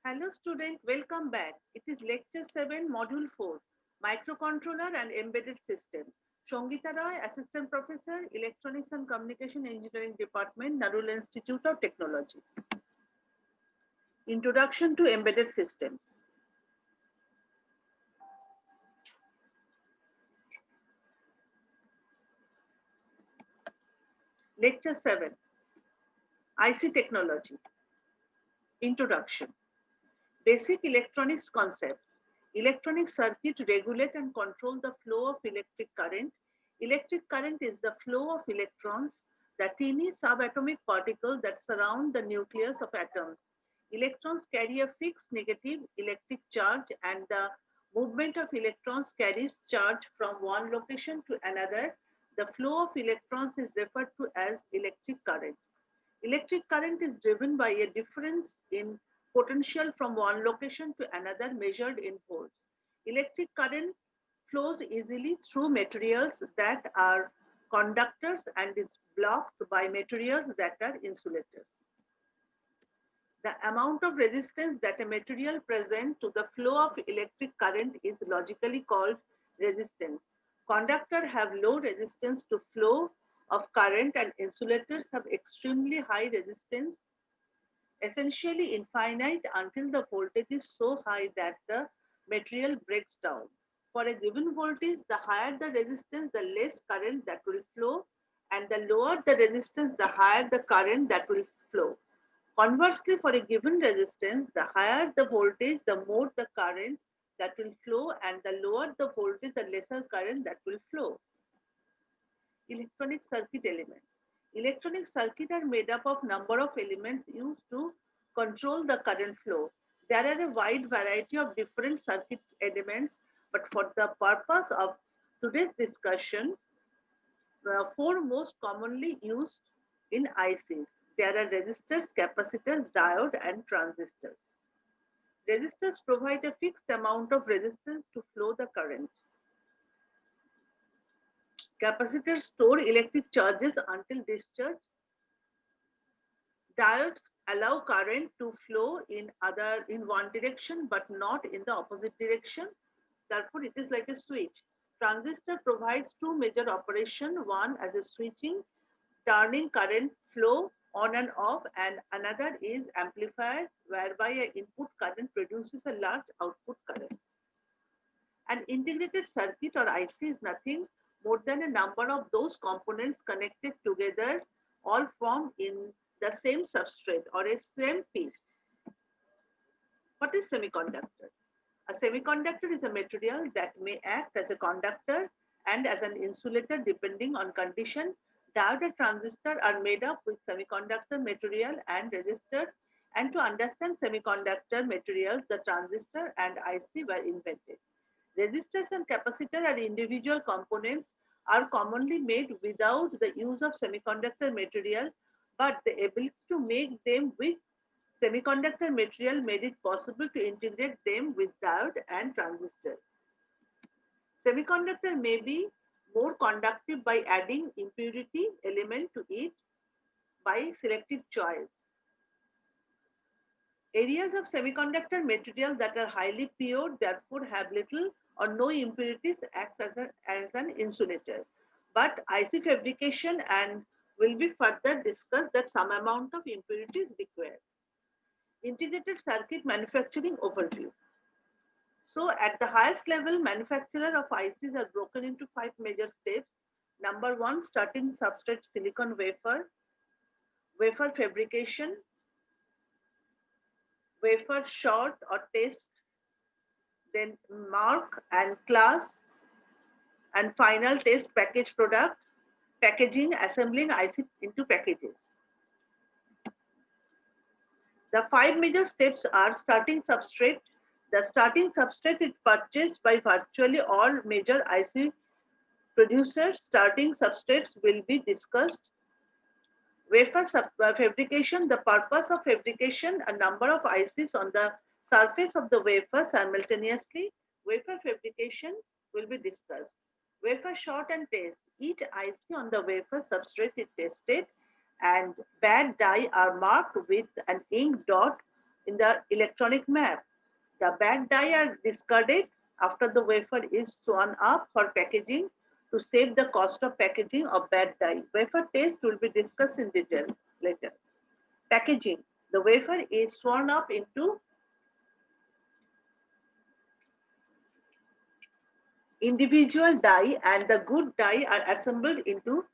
Hello student, welcome back. It is lecture 7, module 4, microcontroller and embedded system. Sangita Roy, assistant professor, electronics and communication engineering department, Narula Institute of Technology. Introduction to embedded systems. Lecture 7, IC technology. Introduction. Basic electronics concepts. Electronic circuit regulate and control the flow of electric current. Electric current is the flow of electrons, the teeny subatomic particles that surround the nucleus of atoms. Electrons carry a fixed negative electric charge, and the movement of electrons carries charge from one location to another. The flow of electrons is referred to as electric current. Electric current is driven by a difference in potential from one location to another measured in volts. Electric current flows easily through materials that are conductors and is blocked by materials that are insulators. The amount of resistance that a material presents to the flow of electric current is logically called resistance. Conductors have low resistance to flow of current and insulators have extremely high resistance, essentially infinite until the voltage is so high that the material breaks down. For a given voltage, the higher the resistance, the less current that will flow, and the lower the resistance, the higher the current that will flow. Conversely, for a given resistance, the higher the voltage, the more the current that will flow, and the lower the voltage, the lesser current that will flow. Electronic circuit elements. Electronic circuits are made up of number of elements used to control the current flow. There are a wide variety of different circuit elements, but for the purpose of today's discussion, the four most commonly used in ICs. There are resistors, capacitors, diode, and transistors. Resistors provide a fixed amount of resistance to flow the current. Capacitors store electric charges until discharge. Diodes allow current to flow in one direction but not in the opposite direction. Therefore, it is like a switch. Transistor provides two major operations, one as a switching, turning current flow on and off, and another is amplifier, whereby an input current produces a large output current. An integrated circuit or IC is nothing more than a number of those components connected together, all formed in the same substrate or a same piece. What is semiconductor? A semiconductor is a material that may act as a conductor and as an insulator depending on condition. Diode and transistor are made up with semiconductor material and resistors, and to understand semiconductor materials, the transistor and IC were invented. Resistors and capacitor are individual components are commonly made without the use of semiconductor material, but the ability to make them with semiconductor material made it possible to integrate them with diode and transistor. Semiconductor may be more conductive by adding impurity element to it by selective choice. Areas of semiconductor material that are highly pure therefore have little or no impurities acts as an insulator. But IC fabrication and will be further discussed that some amount of impurity is required. Integrated circuit manufacturing overview. So at the highest level, manufacturer of ICs are broken into 5 major steps. Number 1, starting substrate silicon wafer, wafer fabrication, wafer short or test, then mark and class, and final test package product, packaging, assembling IC into packages. The 5 major steps are starting substrate. The starting substrate is purchased by virtually all major IC producers. Starting substrates will be discussed. Wafer fabrication, the purpose of fabrication, a number of ICs on the surface of the wafer simultaneously. Wafer fabrication will be discussed. Wafer short and test. Each IC on the wafer substrate is tested and bad die are marked with an ink dot in the electronic map. The bad die are discarded after the wafer is sewn up for packaging to save the cost of packaging of bad die. Wafer test will be discussed in detail later. Packaging. The wafer is sewn up into individual die and the good die are assembled into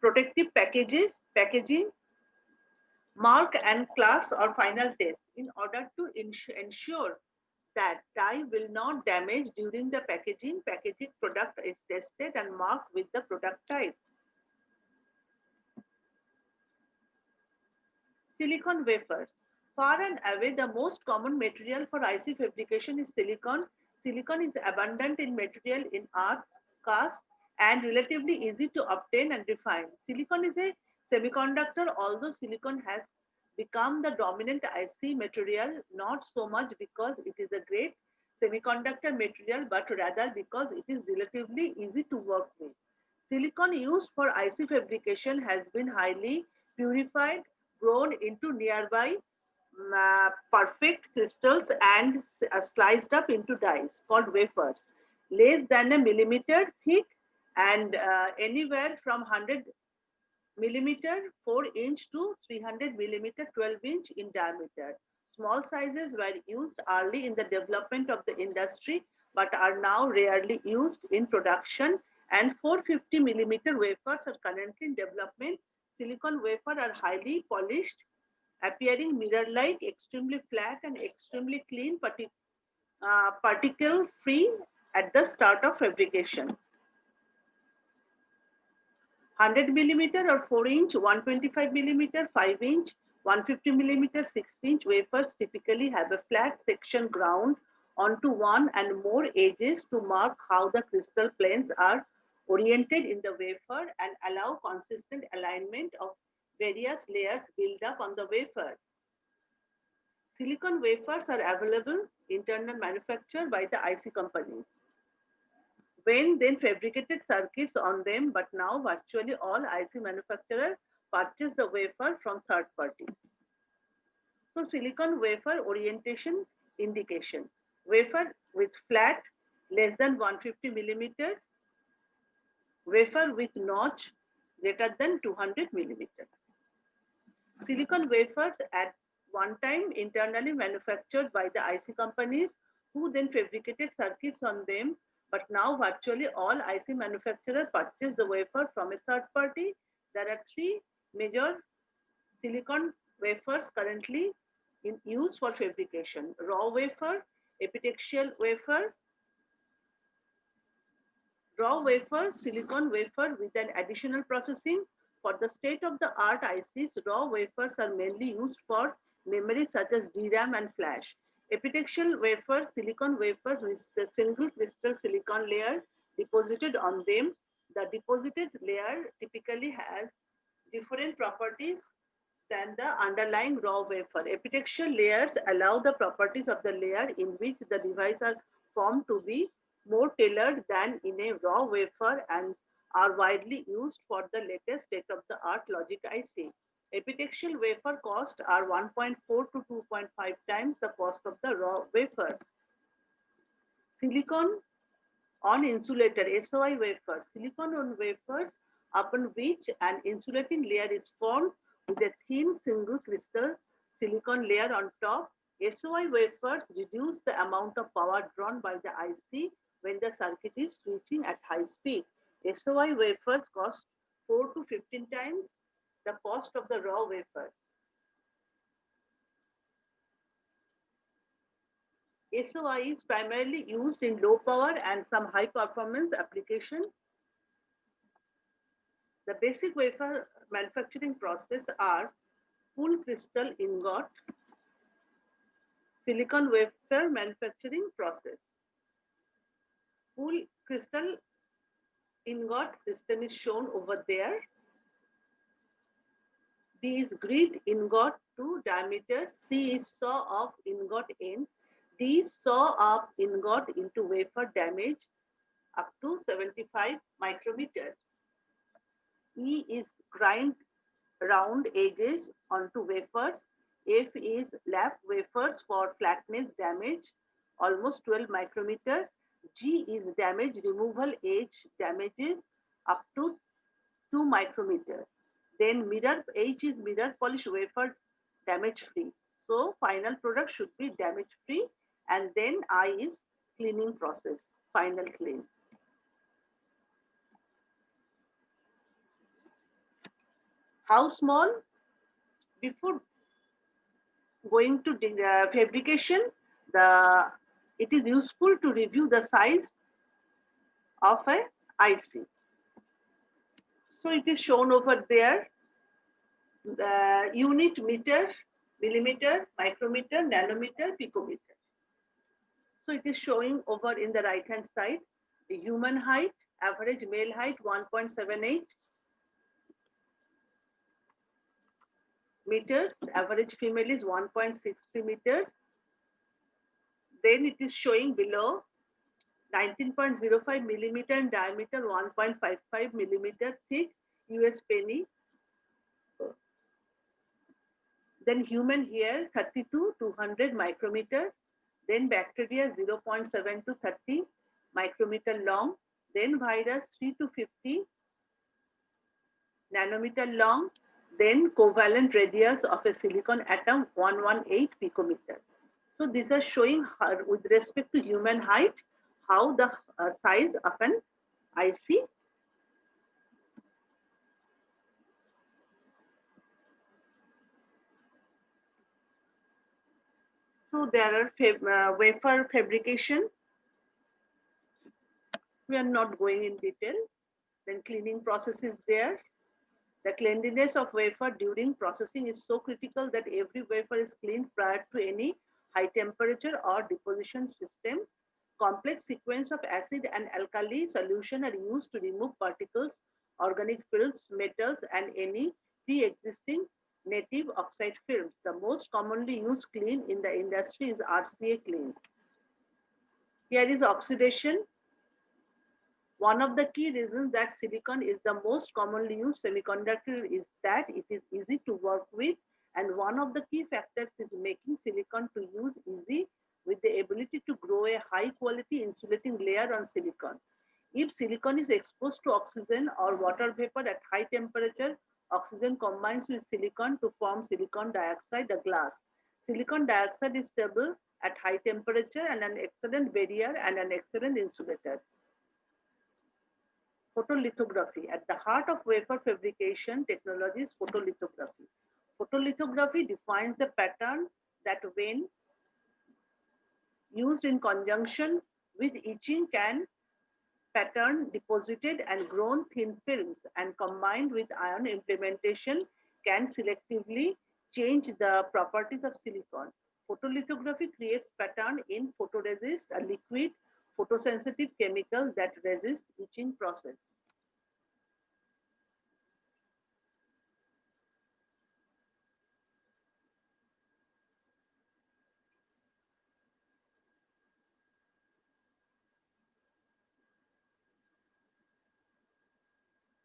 protective packages, packaging, mark and class or final test in order to ensure that die will not damage during the packaging. Packaging product is tested and marked with the product type. Silicon wafers. Far and away the most common material for IC fabrication is silicon. Silicon is abundant in material in art, cast, and relatively easy to obtain and refine. Silicon is a semiconductor, although silicon has become the dominant IC material, not so much because it is a great semiconductor material, but rather because it is relatively easy to work with. Silicon used for IC fabrication has been highly purified, grown into nearby perfect crystals and sliced up into dies called wafers, less than a millimeter thick and anywhere from 100 millimeter 4-inch to 300 millimeter 12-inch in diameter. Small sizes were used early in the development of the industry but are now rarely used in production, and 450 millimeter wafers are currently in development. Silicon wafers are highly polished, appearing mirror-like, extremely flat and extremely clean, particle-free at the start of fabrication. 100 millimeter or 4-inch, 125 millimeter, 5-inch, 150 millimeter, 6-inch wafers typically have a flat section ground onto one and more edges to mark how the crystal planes are oriented in the wafer and allow consistent alignment of various layers built up on the wafer. Silicon wafers are available internal manufacture by the IC companies. When then fabricated circuits on them, but now virtually all IC manufacturers purchase the wafer from third party. So silicon wafer orientation indication. Wafer with flat less than 150 millimeter, wafer with notch greater than 200 millimeter. Silicon wafers at one time internally manufactured by the IC companies who then fabricated circuits on them, but now virtually all IC manufacturers purchase the wafer from a third party. There are three major silicon wafers currently in use for fabrication: raw wafer, epitaxial wafer, raw wafer, silicon wafer with an additional processing. For the state-of-the-art ICs, raw wafers are mainly used for memory such as DRAM and flash. Epitaxial wafers, silicon wafers with the single crystal silicon layer deposited on them. The deposited layer typically has different properties than the underlying raw wafer. Epitaxial layers allow the properties of the layer in which the device are formed to be more tailored than in a raw wafer and are widely used for the latest state-of-the-art logic IC. Epitaxial wafer costs are 1.4 to 2.5 times the cost of the raw wafer. Silicon on insulator, SOI wafer. Silicon on wafers upon which an insulating layer is formed with a thin single crystal silicon layer on top. SOI wafers reduce the amount of power drawn by the IC when the circuit is switching at high speed. SOI wafers cost 4 to 15 times the cost of the raw wafers. SOI is primarily used in low power and some high performance application. The basic wafer manufacturing process are full crystal ingot, silicon wafer manufacturing process. Full crystal ingot system is shown over there. D is grid ingot to diameter. C is saw off ingot ends. D saw off ingot into wafer damage up to 75 micrometers. E is grind round edges onto wafers. F is lap wafers for flatness damage, almost 12 micrometer. G is damage removal edge damages up to 2 micrometer. Then mirror H is mirror polish wafer damage free. So final product should be damage free, and then I is cleaning process, final clean. How small? Before going to fabrication, it is useful to review the size of a IC. So it is shown over there. The unit meter, millimeter, micrometer, nanometer, picometer. So it is showing over in the right hand side. The human height, average male height 1.78 meters, average female is 1.63 meters. Then it is showing below 19.05 millimeter in diameter, 1.55 millimeter thick US penny. Then human hair 30 to 200 micrometer. Then bacteria 0.7 to 30 micrometer long. Then virus 3 to 50 nanometer long. Then covalent radius of a silicon atom 118 picometer. So these are showing how, with respect to human height, how the size of an IC. So there are wafer fabrication. We are not going in detail. Then cleaning process is there. The cleanliness of wafer during processing is so critical that every wafer is cleaned prior to any high temperature or deposition system. Complex sequence of acid and alkali solution are used to remove particles, organic films, metals, and any pre-existing native oxide films. The most commonly used clean in the industry is RCA clean. Here is oxidation. One of the key reasons that silicon is the most commonly used semiconductor is that it is easy to work with, and one of the key factors is making silicon to use easy with the ability to grow a high quality insulating layer on silicon. If silicon is exposed to oxygen or water vapor at high temperature, oxygen combines with silicon to form silicon dioxide, a glass. Silicon dioxide is stable at high temperature and an excellent barrier and an excellent insulator. Photolithography. At the heart of wafer fabrication technology is photolithography. Photolithography defines the pattern that when used in conjunction with etching can pattern deposited and grown thin films, and combined with ion implementation can selectively change the properties of silicon. Photolithography creates pattern in photoresist, a liquid photosensitive chemical that resists etching process.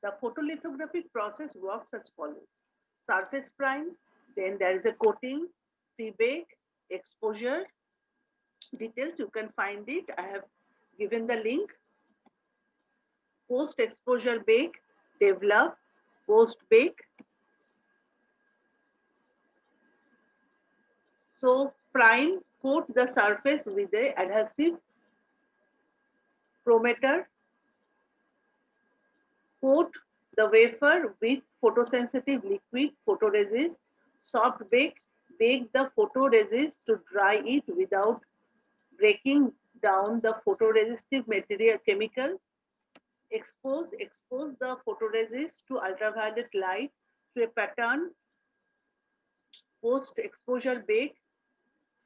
The photolithography process works as follows. Surface prime, then there is a coating, pre-bake, exposure. Details, you can find it. I have given the link. Post-exposure bake, develop, post-bake. So prime, coat the surface with a adhesive promoter, coat the wafer with photosensitive liquid photoresist, soft bake, bake the photoresist to dry it without breaking down the photoresistive material chemical. Expose the photoresist to ultraviolet light to a pattern. Post exposure bake.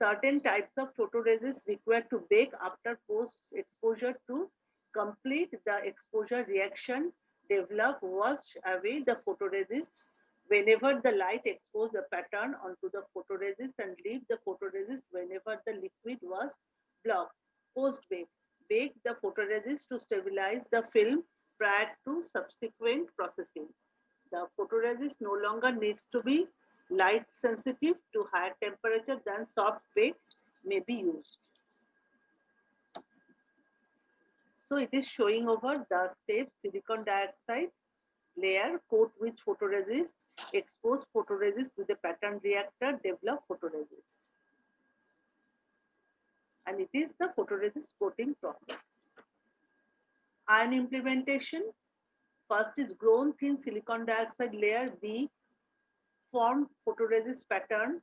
Certain types of photoresist required to bake after post exposure to complete the exposure reaction. Develop, wash away the photoresist whenever the light exposed the pattern onto the photoresist, and leave the photoresist whenever the liquid was blocked. Post bake. Bake the photoresist to stabilize the film prior to subsequent processing. The photoresist no longer needs to be light sensitive to higher temperature than soft baked may be used. So it is showing over the step: silicon dioxide layer, coat with photoresist, expose photoresist with a pattern reactor, develop photoresist. And it is the photoresist coating process. Ion implementation: first is grown thin silicon dioxide layer, B formed photoresist pattern,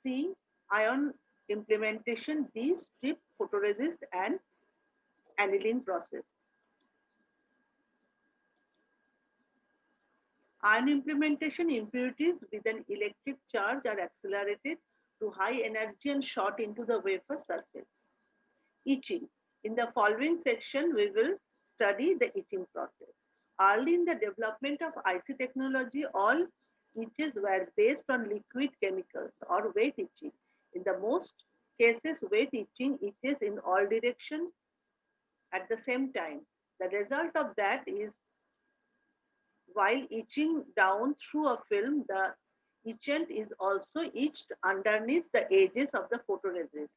C ion implementation, D strip photoresist and annealing process. Ion implementation: impurities with an electric charge are accelerated to high energy and shot into the wafer surface. Etching: in the following section, we will study the etching process. Early in the development of IC technology, all etches were based on liquid chemicals or wet etching. In the most cases, wet etching etches in all directions at the same time. The result of that is, while etching down through a film, the etchant is also etched underneath the edges of the photoresist.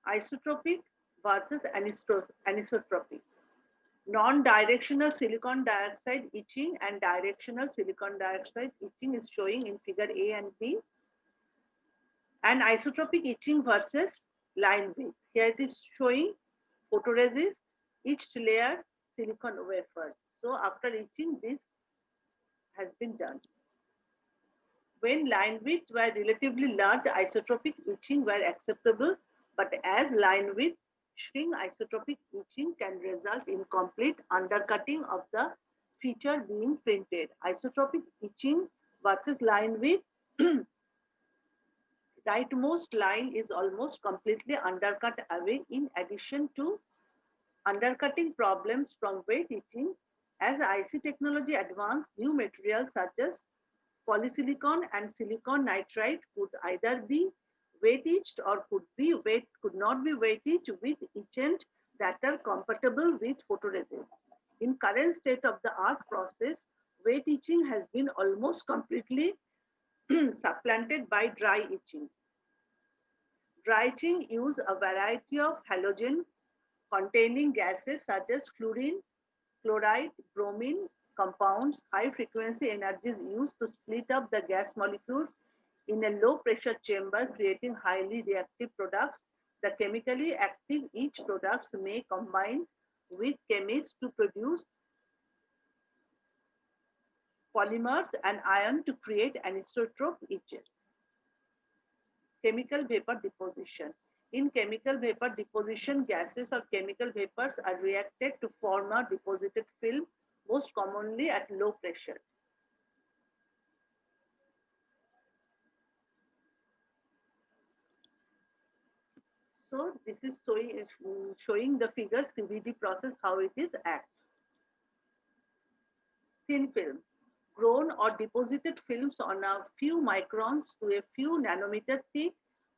Isotropic versus anisotropic. Non-directional silicon dioxide etching and directional silicon dioxide etching is showing in figure A and B. And isotropic etching versus line width. Here it is showing photoresist, etched layer, silicon wafer. So after etching, this has been done. When line widths were relatively large, isotropic etching were acceptable, but as line width shrink, isotropic etching can result in complete undercutting of the feature being printed. Isotropic etching versus line width. Rightmost line is almost completely undercut away. In addition to undercutting problems from wet etching, as IC technology advanced, new materials such as polysilicon and silicon nitride could either be wet etched or could not be wet etched with etchant that are compatible with photoresist. In current state of the art process, wet etching has been almost completely supplanted by dry etching. Dry etching use a variety of halogen containing gases such as fluorine, chloride, bromine compounds. High frequency energy is used to split up the gas molecules in a low pressure chamber, creating highly reactive products. The chemically active etch products may combine with chemists to produce polymers and iron to create anisotrope etches. Chemical vapor deposition. In chemical vapor deposition, gases or chemical vapors are reacted to form a deposited film, most commonly at low pressure. So this is showing the figure CVD process, how it is act. Thin film. Grown or deposited films on a few microns to a few nanometer thick.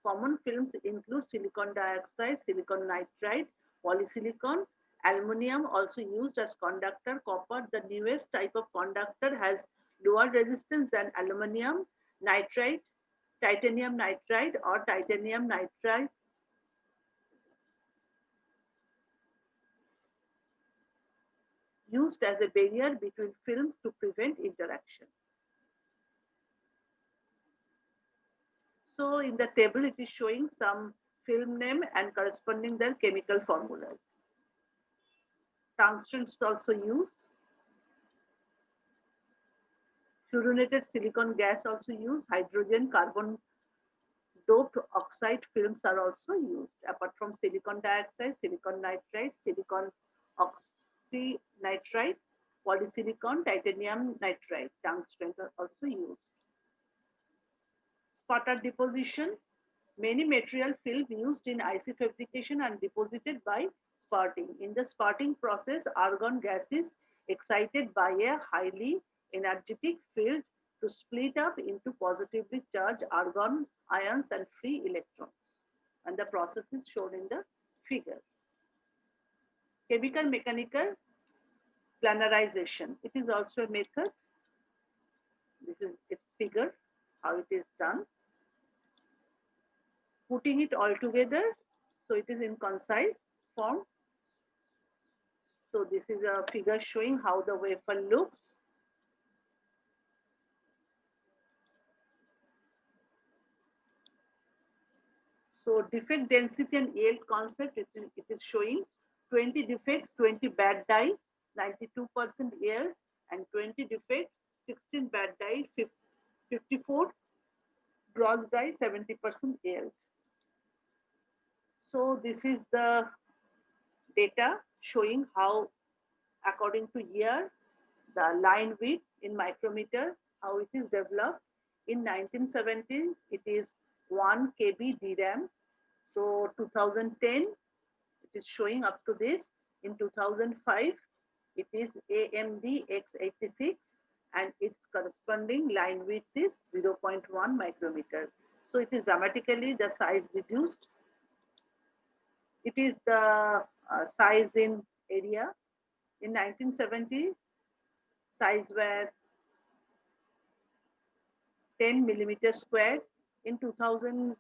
Common films include silicon dioxide, silicon nitride, polysilicon, aluminum also used as conductor, copper. The newest type of conductor has lower resistance than aluminum nitride, titanium nitride or titanium nitride. Used as a barrier between films to prevent interaction. So in the table, it is showing some film name and corresponding their chemical formulas. Tungsten is also used. Fluorinated silicon gas also used. Hydrogen carbon doped oxide films are also used. Apart from silicon dioxide, silicon nitride, silicon oxynitride, polysilicon, titanium nitride, tungsten are also used. Sputter deposition. Many material film used in IC fabrication are deposited by sputting. In the sputting process, argon gas is excited by a highly energetic field to split up into positively charged argon ions and free electrons. And the process is shown in the figure. Chemical mechanical planarization. It is also a method. This is its figure, how it is done. Putting it all together, so it is in concise form. So this is a figure showing how the wafer looks. So defect density and yield concept, it is showing 20 defects, 20 bad die, 92% yield, and 20 defects, 16 bad die, 54 gross die, 70% yield. So this is the data showing how, according to year, the line width in micrometer, how it is developed. In 1917, it is 1 kb DRAM. So 2010, it is showing up to this. In 2005, it is AMD X86 and its corresponding line width is 0.1 micrometer. So it is dramatically the size reduced. It is the size in area. In 1970, size were 10 millimeters squared. In 2000,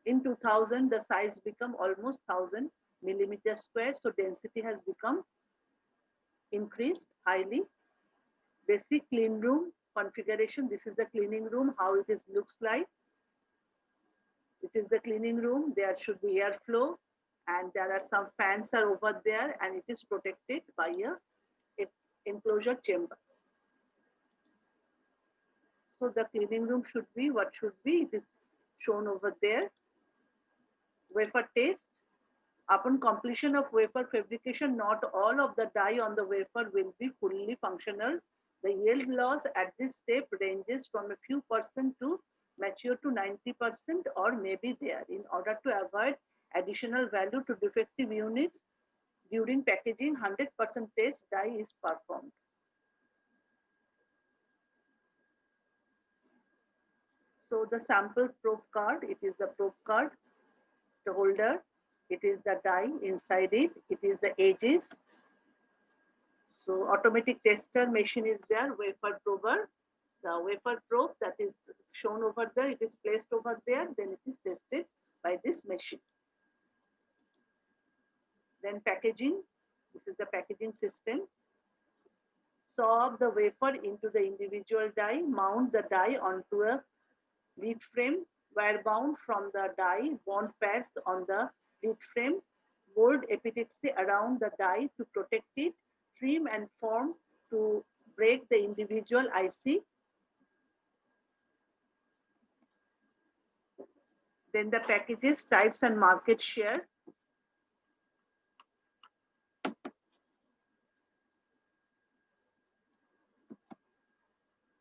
the size become almost 1000 millimeters squared. So density has become increased highly. Basic clean room configuration. This is the cleaning room, how it is looks like. It is the cleaning room. There should be airflow, and there are some fans are over there, and it is protected by a enclosure chamber. So the cleaning room should be what should be. It is shown over there. Wafer test. Upon completion of wafer fabrication, not all of the die on the wafer will be fully functional. The yield loss at this step ranges from a few percent to mature to 90% or maybe there. In order to avoid additional value to defective units, during packaging, 100% test die is performed. So the sample probe card, it is the probe card, the holder, it is the die inside it, it is the edges. So automatic tester machine is there, wafer prober. The wafer probe that is shown over there, it is placed over there, then it is tested by this machine. Then packaging, this is the packaging system. Saw the wafer into the individual die, mount the die onto a lead frame, wire bound from the die, bond pads on the lead frame, mold epitaxy around the die to protect it, trim and form to break the individual IC. Then the packages, types and market share.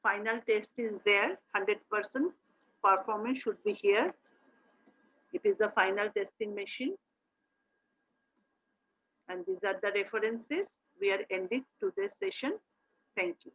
Final test is there, 100% performance should be here. It is the final testing machine. And these are the references. We are ending today's session. Thank you.